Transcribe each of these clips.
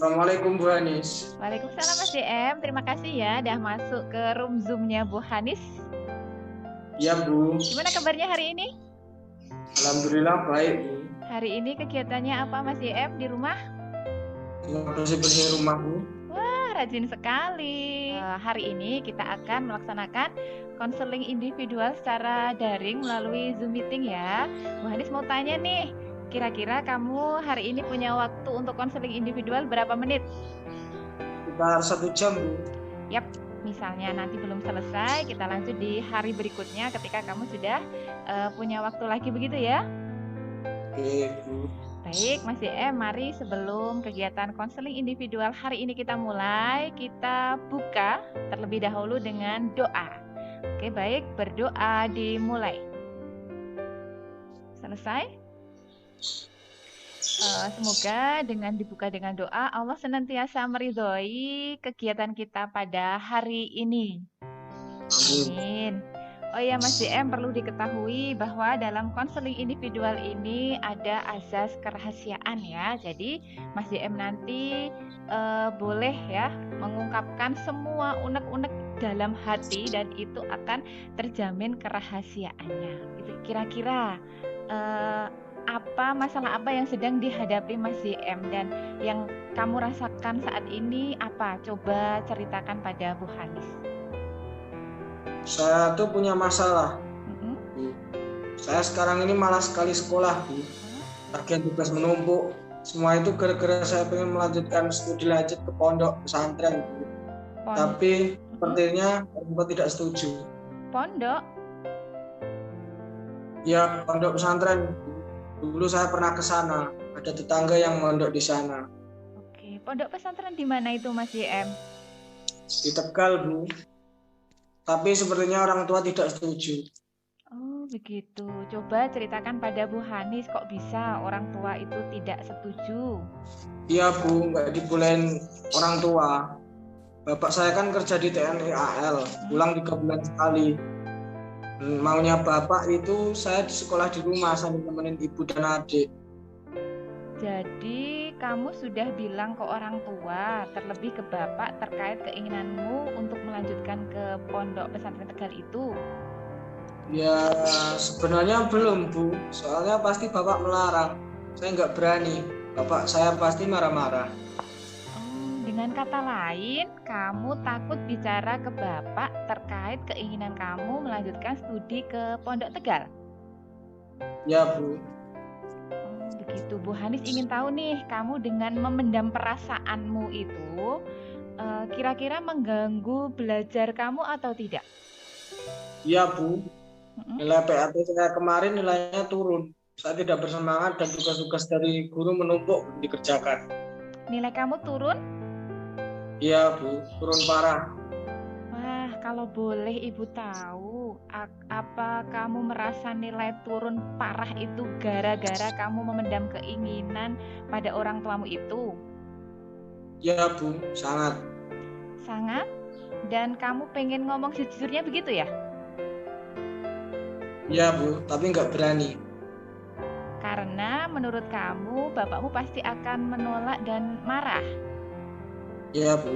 Assalamualaikum Bu Hanis. Waalaikumsalam Mas DM. Terima kasih ya udah masuk ke room Zoom-nya Bu Hanis. Iya Bu, Gimana kabarnya hari ini? Alhamdulillah baik Bu. Hari ini kegiatannya apa Mas DM di rumah? Cuma bersih-bersih rumah Bu. Wah, rajin sekali. Hari ini kita akan melaksanakan konseling individual secara daring melalui Zoom meeting ya. Bu Hanis mau tanya nih, kira-kira kamu hari ini punya waktu untuk konseling individual berapa menit? Sekitar 1 jam Bu. Yap, misalnya nanti belum selesai, kita lanjut di hari berikutnya ketika kamu sudah punya waktu lagi begitu ya. Oke Bu. Baik, Mas DM, mari sebelum kegiatan konseling individual hari ini kita mulai, kita buka terlebih dahulu dengan doa. Oke, baik, berdoa dimulai. Selesai? Semoga dengan dibuka dengan doa, Allah senantiasa meridhoi kegiatan kita pada hari ini. Amin. Oh ya Mas DM, perlu diketahui bahwa dalam konseling individual ini ada azas kerahasiaan ya. Jadi Mas DM nanti boleh ya mengungkapkan semua unek-unek dalam hati dan itu akan terjamin kerahasiaannya. Itu kira-kira apa masalah apa yang sedang dihadapi Mas DM dan yang kamu rasakan saat ini apa? Coba ceritakan pada Bu Hanis. Saya tuh punya masalah Mm-mm. Bu. Saya sekarang ini malas sekali sekolah Bu. Bagian tugas menumpuk. Semua itu gara-gara saya pengen melanjutkan studi lanjut ke pondok pesantren Bu. Tapi sepertinya orang tua tidak setuju. Pondok? Ya, pondok pesantren Bu. Dulu saya pernah ke sana. Ada tetangga yang mondok di sana. Oke, pondok pesantren di mana itu Mas YM? Di Tegal Bu. Tapi sepertinya orang tua tidak setuju. Oh begitu, coba ceritakan pada Bu Hanis kok bisa orang tua itu tidak setuju. Iya Bu, nggak dibolehin orang tua. Bapak saya kan kerja di TNI AL, pulang 3 bulan sekali. Maunya bapak itu saya di sekolah di rumah sambil nemenin ibu dan adik. Jadi kamu sudah bilang ke orang tua, terlebih ke bapak terkait keinginanmu untuk melanjutkan ke pondok pesantren Tegal itu? Ya sebenarnya belum Bu, soalnya pasti bapak melarang. Saya nggak berani, bapak saya pasti marah-marah. Dengan kata lain, kamu takut bicara ke bapak terkait keinginan kamu melanjutkan studi ke pondok Tegal? Ya Bu. Begitu, Bu Hanis ingin tahu nih, kamu dengan memendam perasaanmu itu kira-kira mengganggu belajar kamu atau tidak? Iya Bu, nilai PAT saya kemarin nilainya turun. Saya tidak bersemangat dan tugas-tugas dari guru menumpuk dikerjakan. Nilai kamu turun? Iya Bu, turun parah. Wah, kalau boleh Ibu tahu, apa kamu merasa nilai turun parah itu gara-gara kamu memendam keinginan pada orang tuamu itu? Iya Bu, sangat. Sangat? Dan kamu pengen ngomong sejujurnya begitu ya? Iya Bu, tapi nggak berani. Karena menurut kamu, bapakmu pasti akan menolak dan marah. Iya Bu.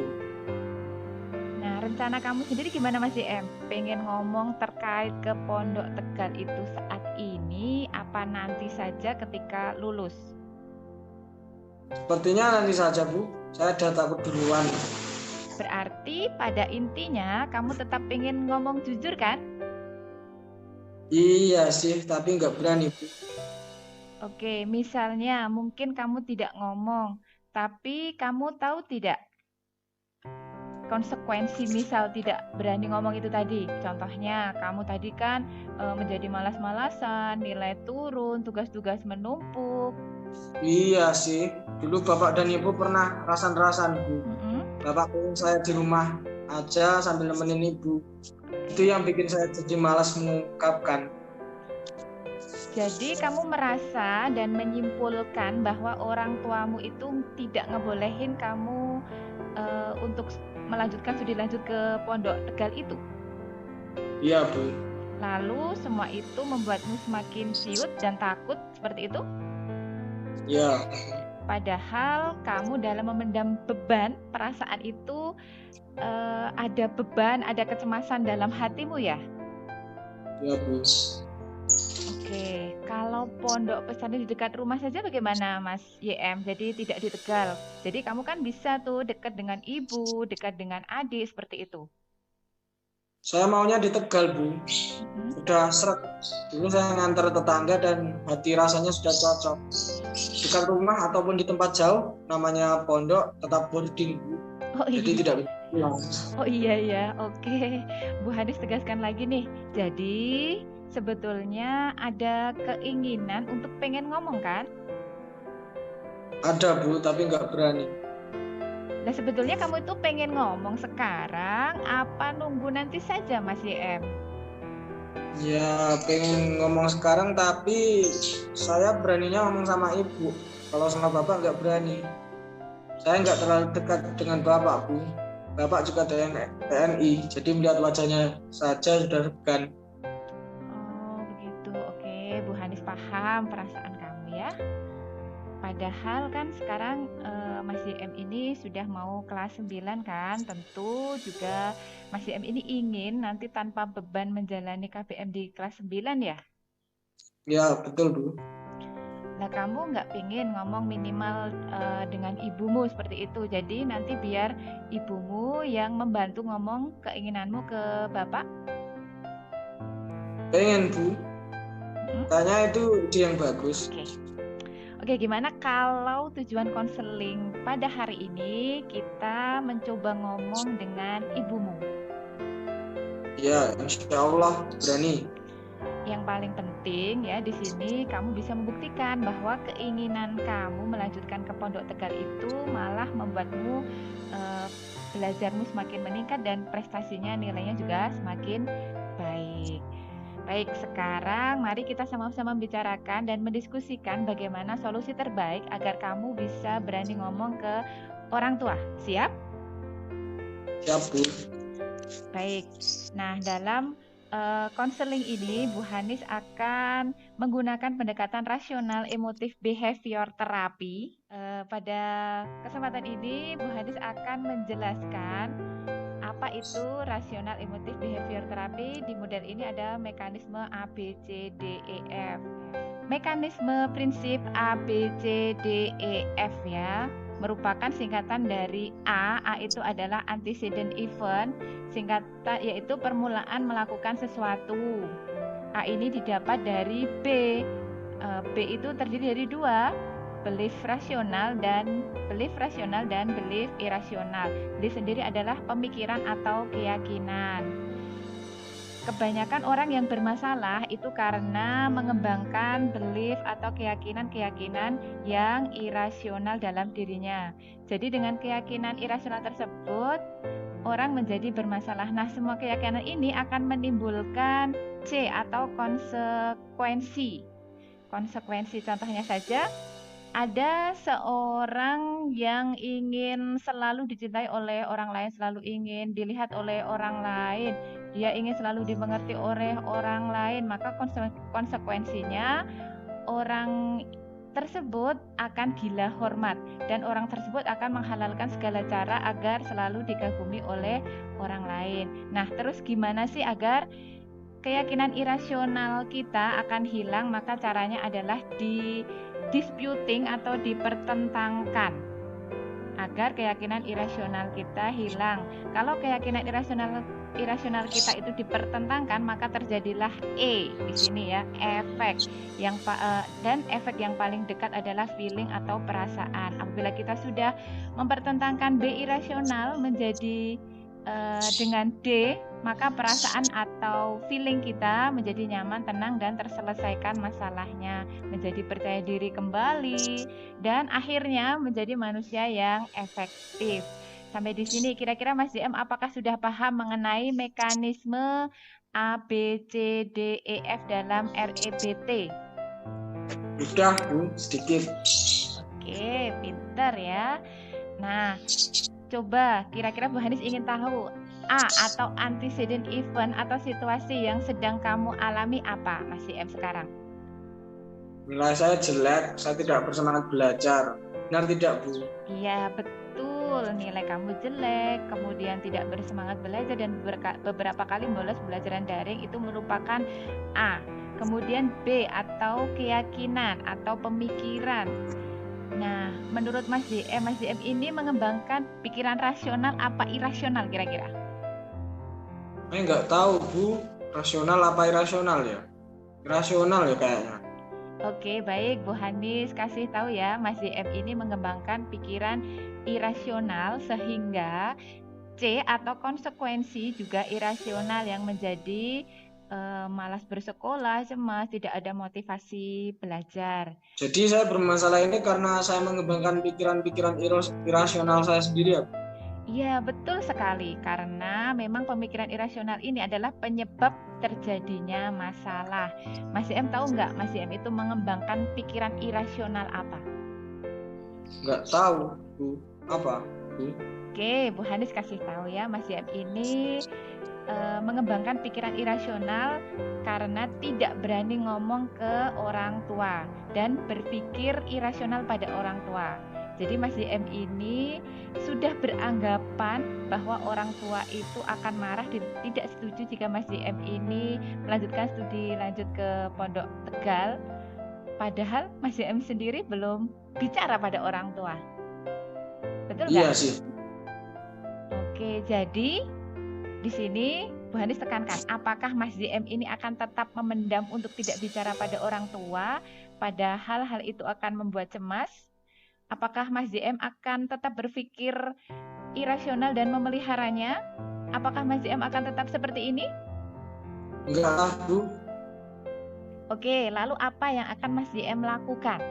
Nah, rencana kamu sendiri gimana Mas JM? Pengen ngomong terkait ke Pondok Tegal itu saat ini, apa nanti saja ketika lulus? Sepertinya nanti saja Bu, saya udah takut duluan. Berarti pada intinya kamu tetap pengen ngomong jujur kan? Iya sih, tapi nggak berani Bu. Oke, misalnya mungkin kamu tidak ngomong, tapi kamu tahu tidak konsekuensi misal tidak berani ngomong itu tadi. Contohnya, kamu tadi kan menjadi malas-malasan, nilai turun, tugas-tugas menumpuk. Iya sih, dulu bapak dan ibu pernah rasan-rasan Bu. Bapak pengen saya di rumah aja sambil nemenin ibu. Itu yang bikin saya jadi malas mengungkapkan. Jadi kamu merasa dan menyimpulkan bahwa orang tuamu itu tidak ngebolehin kamu untuk melanjutkan studi lanjut ke Pondok Tegal itu? Iya Bu. Lalu semua itu membuatmu semakin ciut dan takut seperti itu? Iya. Padahal kamu dalam memendam beban, perasaan itu ada beban, ada kecemasan dalam hatimu ya? Ya Bu. Oke, kalau pondok pesantren di dekat rumah saja bagaimana Mas YM? Jadi tidak di Tegal. Jadi kamu kan bisa tuh dekat dengan ibu, dekat dengan adik seperti itu. Saya maunya di Tegal Bu. Sudah seret. Dulu saya ngantar tetangga dan hati rasanya sudah cocok. Dekat rumah ataupun di tempat jauh, namanya pondok tetap boarding Bu. Oh Jadi iya. tidak bisa pulang. Oh iya ya, oke. Bu Hanis tegaskan lagi nih. Jadi sebetulnya ada keinginan untuk pengen ngomong kan? Ada Bu, tapi nggak berani. Nah sebetulnya kamu itu pengen ngomong sekarang apa nunggu nanti saja Mas YM? Ya pengen ngomong sekarang, tapi saya beraninya ngomong sama ibu. Kalau sama bapak nggak berani. Saya nggak terlalu dekat dengan bapak Bu. Bapak juga TNI, jadi melihat wajahnya saja sudah segan. Oh begitu, oke. Bu Hanis paham perasaan kamu ya. Padahal kan sekarang Mas YM ini sudah mau kelas 9 kan. Tentu juga Mas YM ini ingin nanti tanpa beban menjalani KBM di kelas 9 ya. Ya betul Bu. Nah kamu nggak pengen ngomong minimal dengan ibumu seperti itu. Jadi nanti biar ibumu yang membantu ngomong keinginanmu ke bapak. Pengen Bu. Tanya itu ide yang bagus. Oke, gimana kalau tujuan konseling pada hari ini kita mencoba ngomong dengan ibumu? Ya, insya Allah berani. Yang paling penting ya di sini kamu bisa membuktikan bahwa keinginan kamu melanjutkan ke Pondok Tegal itu malah membuatmu belajarmu semakin meningkat dan prestasinya nilainya juga semakin baik. Baik, sekarang mari kita sama-sama membicarakan dan mendiskusikan bagaimana solusi terbaik agar kamu bisa berani ngomong ke orang tua. Siap? Siap Bu. Baik. Nah, dalam konseling ini Bu Hanis akan menggunakan pendekatan rasional emotif behavior terapi. Pada kesempatan ini Bu Hanis akan menjelaskan apa itu rasional emotif behavior terapi. Di model ini ada mekanisme A, B, C, D, E, F. Mekanisme prinsip A, B, C, D, E, F ya merupakan singkatan dari A. A itu adalah antecedent event, singkatan yaitu permulaan melakukan sesuatu. A ini didapat dari B. B itu terdiri dari dua, belief rasional dan belief irasional. Belief sendiri adalah pemikiran atau keyakinan. Kebanyakan orang yang bermasalah itu karena mengembangkan belief atau keyakinan-keyakinan yang irasional dalam dirinya. Jadi dengan keyakinan irasional tersebut, orang menjadi bermasalah. Nah, semua keyakinan ini akan menimbulkan C atau konsekuensi. Konsekuensi contohnya saja, ada seorang yang ingin selalu dicintai oleh orang lain, selalu ingin dilihat oleh orang lain, dia ingin selalu dimengerti oleh orang lain, maka konsekuensinya orang tersebut akan gila hormat dan orang tersebut akan menghalalkan segala cara agar selalu dikagumi oleh orang lain. Nah, terus gimana sih agar keyakinan irasional kita akan hilang? Maka caranya adalah disputing atau dipertentangkan agar keyakinan irasional kita hilang. Kalau keyakinan irasional kita itu dipertentangkan, maka terjadilah E di sini ya, efek dan efek yang paling dekat adalah feeling atau perasaan. Apabila kita sudah mempertentangkan B irasional menjadi dengan D, maka perasaan atau feeling kita menjadi nyaman, tenang, dan terselesaikan masalahnya, menjadi percaya diri kembali, dan akhirnya menjadi manusia yang efektif. Sampai di sini kira-kira Mas JM apakah sudah paham mengenai mekanisme A, B, C, D, E, F dalam REBT? Sudah Bu, sedikit. Oke, pintar ya. Nah, coba kira-kira Bu Hanis ingin tahu A atau antecedent event atau situasi yang sedang kamu alami apa Mas YM sekarang? Nilai saya jelek, saya tidak bersemangat belajar. Benar tidak, Bu? Iya, betul. Nilai kamu jelek, kemudian tidak bersemangat belajar dan beberapa kali bolos pembelajaran daring itu merupakan A. Kemudian B atau keyakinan atau pemikiran. Nah, menurut Mas JM ini mengembangkan pikiran rasional apa irasional kira-kira? Saya nggak tahu, Bu. Rasional apa irasional ya? Irasional ya kayaknya. Oke, baik Bu Hanis kasih tahu ya, Mas JM ini mengembangkan pikiran irasional sehingga C atau konsekuensi juga irasional yang menjadi malas bersekolah, cemas, tidak ada motivasi belajar. Jadi saya bermasalah ini karena saya mengembangkan pikiran-pikiran irasional saya sendiri ya, Bu. Iya, betul sekali. Karena memang pemikiran irasional ini adalah penyebab terjadinya masalah. Mas M tahu nggak, Mas M itu mengembangkan pikiran irasional apa? Nggak tahu, Bu. Apa, Bu? Oke, Bu Hanis kasih tahu ya, Mas M ini mengembangkan pikiran irasional karena tidak berani ngomong ke orang tua dan berpikir irasional pada orang tua. Jadi Mas JM ini sudah beranggapan bahwa orang tua itu akan marah dan tidak setuju jika Mas JM ini melanjutkan studi lanjut ke Pondok Tegal. Padahal Mas JM sendiri belum bicara pada orang tua. Betul nggak? Iya sih. Oke, jadi di sini Bu Hanis tekankan, apakah Mas JM ini akan tetap memendam untuk tidak bicara pada orang tua, padahal hal itu akan membuat cemas? Apakah Mas JM akan tetap berpikir irasional dan memeliharanya? Apakah Mas JM akan tetap seperti ini? Enggak, Bu. Oke, lalu apa yang akan Mas JM lakukan?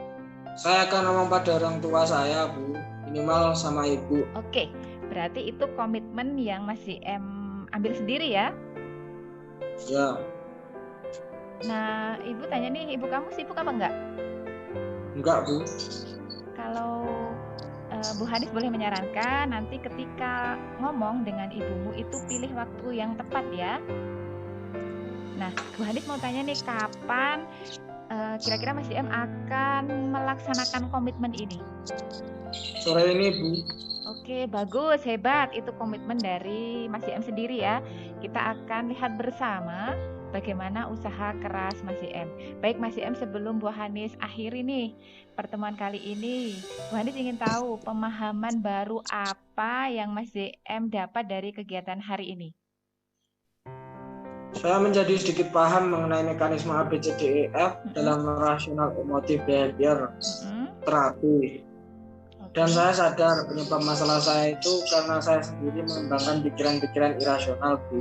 Saya akan ngomong pada orang tua saya, Bu. Minimal sama Ibu. Oke, berarti itu komitmen yang Mas JM ambil sendiri ya? Ya. Nah, Ibu tanya nih, Ibu kamu sibuk apa enggak? Enggak, Bu. Kalau Bu Hanis boleh menyarankan nanti ketika ngomong dengan ibumu itu pilih waktu yang tepat ya. Nah, Bu Hanis mau tanya nih, kapan kira-kira Mas JM akan melaksanakan komitmen ini? Sore ini, Bu. Oke, bagus, hebat. Itu komitmen dari Mas JM sendiri ya. Kita akan lihat bersama bagaimana usaha keras Mas JM. Baik Mas JM, sebelum Bu Hanis akhiri nih pertemuan kali ini, Bu Hanis ingin tahu pemahaman baru apa yang Mas JM dapat dari kegiatan hari ini. Saya menjadi sedikit paham mengenai mekanisme ABCDEF dalam rasional emotif behavior terapi. Dan saya sadar penyebab masalah saya itu karena saya sendiri mengembangkan pikiran-pikiran irasional, Bu.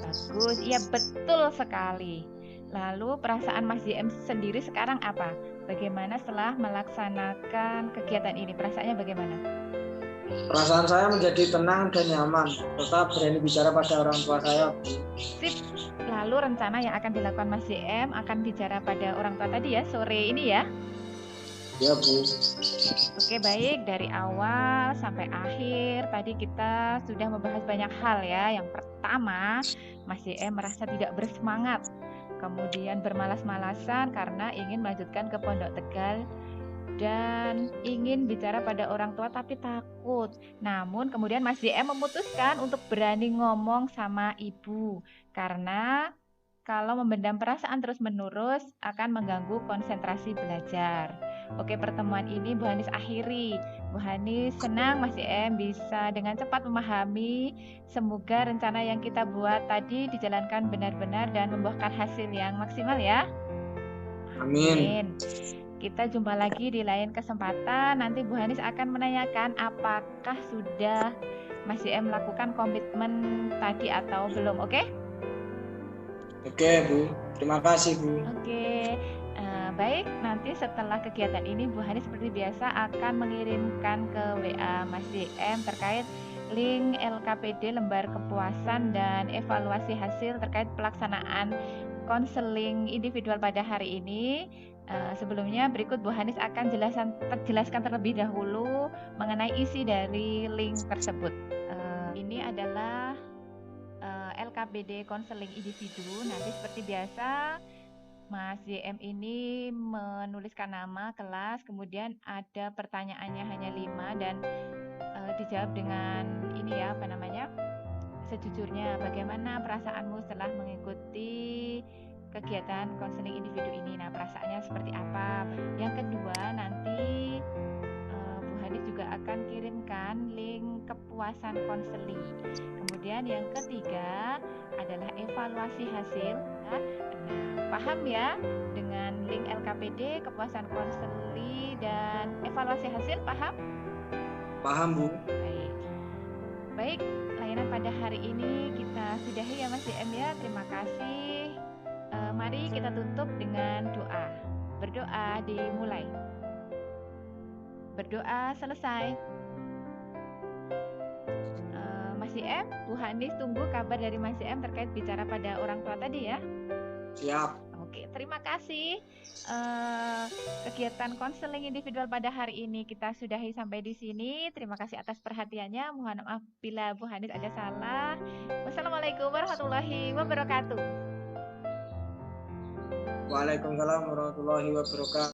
Bagus, iya betul sekali. Lalu perasaan Mas JM sendiri sekarang apa? Bagaimana setelah melaksanakan kegiatan ini? Perasaannya bagaimana? Perasaan saya menjadi tenang dan nyaman, serta berani bicara pada orang tua saya, Bu. Sip. Lalu rencana yang akan dilakukan Mas JM akan bicara pada orang tua tadi ya, sore ini ya? Ya, Bu. Oke, baik. Dari awal sampai akhir tadi kita sudah membahas banyak hal ya. Yang pertama, Mas JM merasa tidak bersemangat. Kemudian bermalas-malasan karena ingin melanjutkan ke Pondok Tegal dan ingin bicara pada orang tua tapi takut. Namun kemudian Mas JM memutuskan untuk berani ngomong sama ibu karena kalau membendam perasaan terus-menerus akan mengganggu konsentrasi belajar. Oke, pertemuan ini Bu Hanis akhiri. Bu Hanis senang Mas JM bisa dengan cepat memahami. Semoga rencana yang kita buat tadi dijalankan benar-benar dan membuahkan hasil yang maksimal ya. Amin. Kita jumpa lagi di lain kesempatan. Nanti Bu Hanis akan menanyakan apakah sudah Mas JM melakukan komitmen tadi atau belum, oke? Oke, Bu. Terima kasih, Bu. Oke. Baik, nanti setelah kegiatan ini Bu Hanis seperti biasa akan mengirimkan ke WA Mas JM terkait link LKPD lembar kepuasan dan evaluasi hasil terkait pelaksanaan konseling individual pada hari ini. Sebelumnya berikut Bu Hanis akan jelaskan terlebih dahulu mengenai isi dari link tersebut. Ini adalah LKPD konseling individu. Nanti seperti biasa Mas YM ini menuliskan nama, kelas, kemudian ada pertanyaannya hanya 5 dan dijawab dengan ini ya, apa namanya? Sejujurnya, bagaimana perasaanmu setelah mengikuti kegiatan konseling individu ini? Nah, perasaannya seperti apa? Yang kedua, nanti Bu Hanis juga akan kirimkan link kepuasan konseling. Kemudian yang ketiga adalah evaluasi hasil. Nah, paham ya dengan link LKPD, kepuasan konseling dan evaluasi hasil, paham? Paham, Bu. Baik. Baik, layanan pada hari ini kita sudahi ya Mas YM ya. Terima kasih. Mari kita tutup dengan doa. Berdoa dimulai. Berdoa selesai. Mas YM, Bu Hanis tunggu kabar dari Mas YM terkait bicara pada orang tua tadi ya. Siap. Oke, terima kasih. Kegiatan konseling individual pada hari ini kita sudahi sampai di sini. Terima kasih atas perhatiannya. Mohon maaf bila Bu Hanis ada salah. Wassalamualaikum warahmatullahi wabarakatuh. Waalaikumsalam warahmatullahi wabarakatuh.